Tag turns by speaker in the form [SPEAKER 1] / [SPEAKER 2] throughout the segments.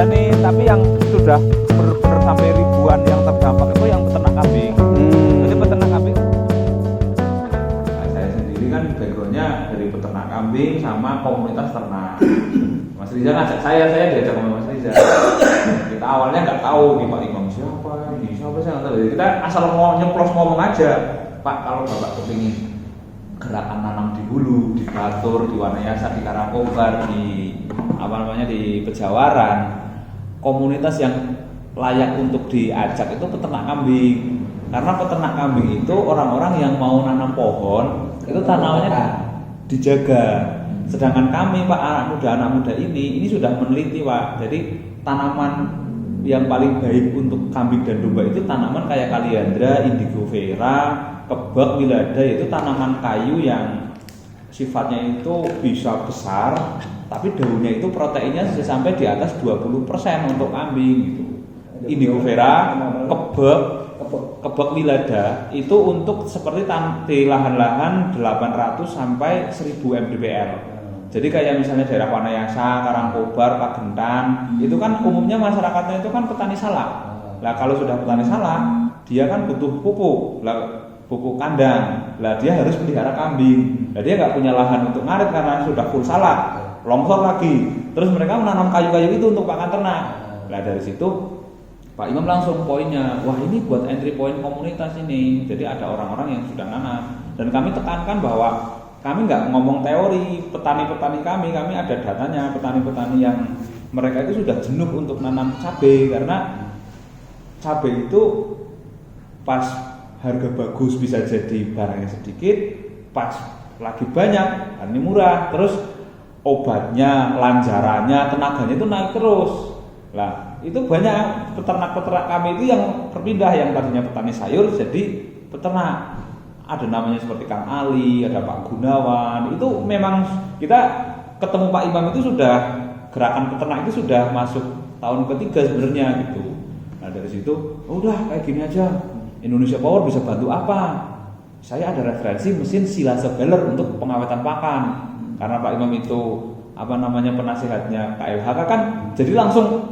[SPEAKER 1] ada nih, tapi yang sudah benar-benar sampai ribuan yang terdampak itu yang peternak kambing. Jadi peternak kambing. Nah, saya sendiri kan backgroundnya dari peternak kambing sama komunitas ternak. Mas Riza ngajak saya diajak sama Mas Riza. Kita awalnya nggak tahu nih Pak Imam siapa saya nggak tahu. Jadi kita asal nyeplos ngomong aja, Pak kalau Bapak kepingin gerakan nanam di hulu, di Batur, di Wanayasa, di Karangkobar, di di Pejawaran, komunitas yang layak untuk diajak itu peternak kambing. Karena peternak kambing itu orang-orang yang mau nanam pohon itu tanamannya dijaga. Sedangkan kami Pak anak muda ini sudah meneliti Pak. Jadi tanaman yang paling baik untuk kambing dan domba itu tanaman kayak kaliandra, indigo vera, kebak, wilada, itu tanaman kayu yang sifatnya itu bisa besar, tapi daunnya itu proteinnya bisa sampai di atas 20% untuk kambing gitu. Indigo vera, kebak wilada itu untuk seperti di lahan-lahan 800 sampai 1000 mdpl. Jadi kayak misalnya daerah Wanayasa, Karangkobar, Pagentan, itu kan umumnya masyarakatnya itu kan petani salak. Nah kalau sudah petani salak, dia kan butuh pupuk. Pupuk kandang, lah dia harus pelihara kambing. Lah dia nggak punya lahan untuk ngarit karena sudah full salak, longsor lagi. Terus mereka menanam kayu-kayu itu untuk pakan ternak. Lah dari situ Pak Imam langsung poinnya, wah ini buat entry point komunitas ini. Jadi ada orang-orang yang sudah nanam. Dan kami tekankan bahwa kami nggak ngomong teori, petani-petani kami ada datanya. Petani-petani yang mereka itu sudah jenuh untuk nanam cabai karena cabai itu pas harga bagus bisa jadi barangnya sedikit, pas lagi banyak, ini murah, terus obatnya, lanjarannya, tenaganya itu naik terus. Lah, itu banyak peternak-peternak kami itu yang berpindah, yang tadinya petani sayur jadi peternak. Ada namanya seperti Kang Ali, ada Pak Gunawan. Itu memang kita ketemu Pak Imam itu sudah gerakan peternak itu sudah masuk tahun ketiga sebenarnya gitu. Nah dari situ, udah kayak gini aja. Indonesia Power bisa bantu apa? Saya ada referensi mesin silase baler untuk pengawetan pakan. Karena Pak Imam itu penasihatnya KLHK kan, jadi langsung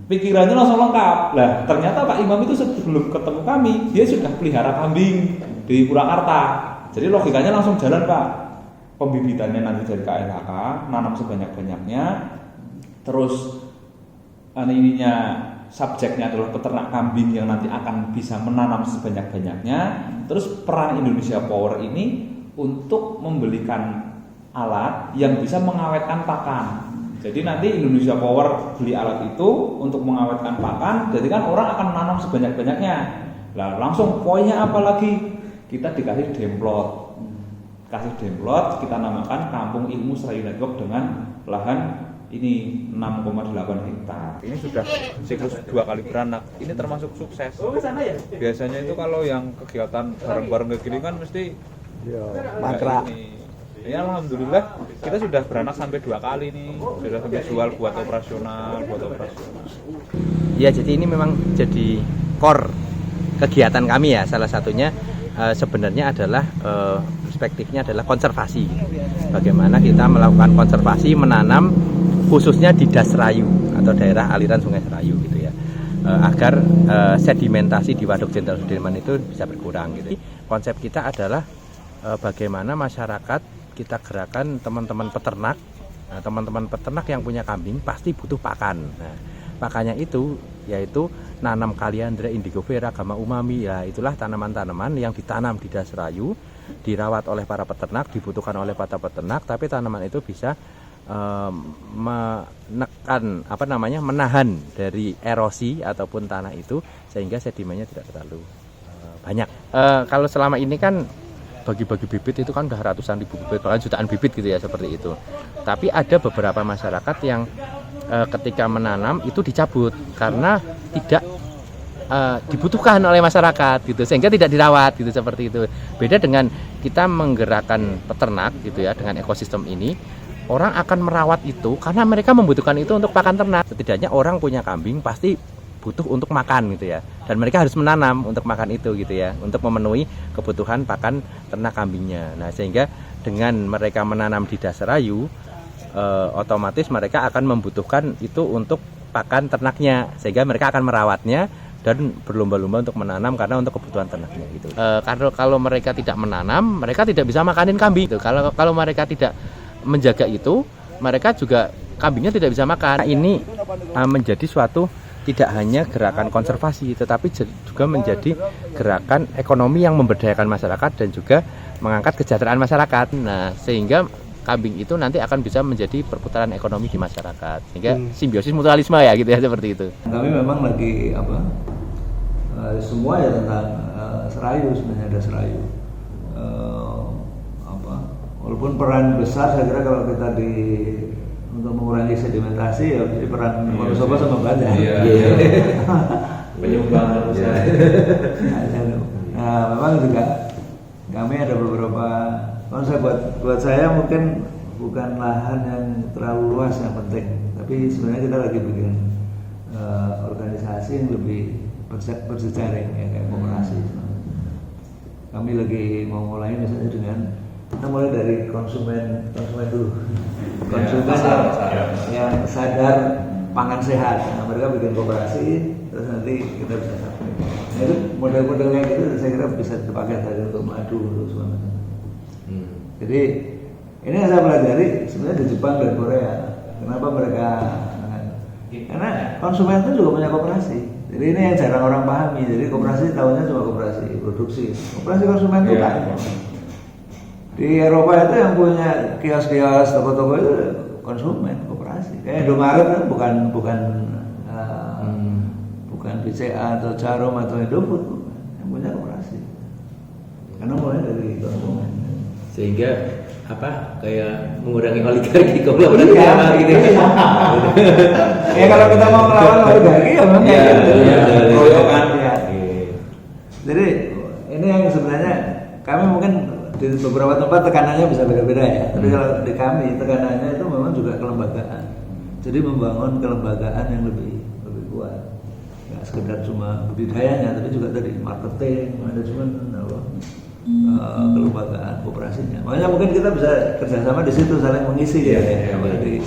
[SPEAKER 1] pikirannya langsung lengkap. Lah ternyata Pak Imam itu sebelum ketemu kami, dia sudah pelihara kambing di Purwakarta. Jadi logikanya langsung jalan Pak. Pembibitannya nanti dari KLHK, nanam sebanyak-banyaknya. Terus subjeknya adalah peternak kambing yang nanti akan bisa menanam sebanyak-banyaknya. Terus peran Indonesia Power ini untuk membelikan alat yang bisa mengawetkan pakan. Jadi nanti Indonesia Power beli alat itu untuk mengawetkan pakan. Jadi kan orang akan menanam sebanyak-banyaknya. Lah langsung poinnya apa lagi? Kita dikasih demplot. Kasih demplot, kita namakan Kampung Ilmu Serayu Network dengan lahan ini 6,8 hektar. Ini sudah siklus 2 kali beranak. Ini termasuk sukses. Biasanya itu kalau yang kegiatan bareng-bareng kayak gini kan mesti mangkrak. Ya alhamdulillah kita sudah beranak sampai 2 kali nih. Sudah sampai jual buat operasional.
[SPEAKER 2] Ya jadi ini memang jadi core kegiatan kami ya. Salah satunya sebenarnya adalah perspektifnya adalah konservasi. Bagaimana kita melakukan konservasi menanam khususnya di Das Serayu atau daerah aliran Sungai Serayu gitu ya, agar sedimentasi di Waduk Jenderal Sudirman itu bisa berkurang gitu. Konsep kita adalah bagaimana masyarakat kita gerakan teman-teman peternak. Nah, teman-teman peternak yang punya kambing pasti butuh pakan. Nah, pakannya itu yaitu nanam kaliandra, indigo vera, gama umami. Ya itulah tanaman-tanaman yang ditanam di Das Serayu, dirawat oleh para peternak, dibutuhkan oleh para peternak, tapi tanaman itu bisa menahan dari erosi ataupun tanah itu sehingga sedimennya tidak terlalu banyak. Kalau selama ini kan bagi-bagi bibit itu kan udah ratusan ribu bibit, bahkan jutaan bibit gitu ya seperti itu. Tapi ada beberapa masyarakat yang ketika menanam itu dicabut karena tidak dibutuhkan oleh masyarakat gitu, sehingga tidak dirawat gitu seperti itu. Beda dengan kita menggerakkan peternak gitu ya, dengan ekosistem ini orang akan merawat itu karena mereka membutuhkan itu untuk pakan ternak. Setidaknya orang punya kambing pasti butuh untuk makan gitu ya, dan mereka harus menanam untuk makan itu gitu ya, untuk memenuhi kebutuhan pakan ternak kambingnya. Nah sehingga dengan mereka menanam di Das Serayu, otomatis mereka akan membutuhkan itu untuk pakan ternaknya, sehingga mereka akan merawatnya dan berlomba-lomba untuk menanam karena untuk kebutuhan ternaknya gitu. Kalau mereka tidak menanam, mereka tidak bisa makanin kambing. Kalau mereka tidak menjaga itu, mereka juga kambingnya tidak bisa makan. Nah, ini menjadi suatu tidak hanya gerakan konservasi, tetapi juga menjadi gerakan ekonomi yang memberdayakan masyarakat dan juga mengangkat kesejahteraan masyarakat. Nah, sehingga kambing itu nanti akan bisa menjadi perputaran ekonomi di masyarakat, sehingga simbiosis mutualisme ya gitu ya, seperti itu.
[SPEAKER 3] Kami memang lagi semua ya tentang serayu, sebenarnya ada serayu. Walaupun peran besar saya kira kalau kita untuk mengurangi sedimentasi ya jadi peran Wonosobo sama Banjar.
[SPEAKER 1] Penyumbang besar.
[SPEAKER 3] Nah, memang juga kami ada beberapa konsep buat saya mungkin bukan lahan yang terlalu luas yang penting, tapi sebenarnya kita lagi bikin organisasi yang lebih berjejaring ya, kayak koperasi. Kami lagi mau mulai misalnya dengan kita mulai dari konsumen dulu, konsumen yang sadar pangan sehat. Nah, mereka bikin koperasi, terus nanti kita bisa sampai. Nah, itu model-modelnya gitu saya kira bisa dipakai tadi untuk madu untuk semua. Jadi ini yang saya pelajari sebenarnya di Jepang dan Korea. Kenapa mereka? Karena konsumen itu juga punya koperasi. Jadi ini yang jarang orang pahami. Jadi koperasi tahunya cuma koperasi produksi. Koperasi konsumen itu kan. Di Eropa itu yang punya kios-kios, toko-toko itu konsumen koperasi. Kayak Indomaret kan bukan BCA atau Charom atau Indofood, yang punya koperasi. Karena mulai dari konsumen.
[SPEAKER 4] Sehingga kayak mengurangi oligarki kolaborasi gitu.
[SPEAKER 3] Ya kalau kita mau melawan oligarki ya memang ya. Jadi ini yang sebenarnya kami mungkin di beberapa tempat tekanannya bisa beda-beda ya. Tapi kalau di kami tekanannya itu memang juga kelembagaan. Jadi membangun kelembagaan yang lebih kuat. Nggak sekedar cuma budidayanya, tapi juga tadi marketing, manajemen, kelembagaan, kooperasinya. Makanya mungkin kita bisa kerjasama di situ saling mengisi ya. Di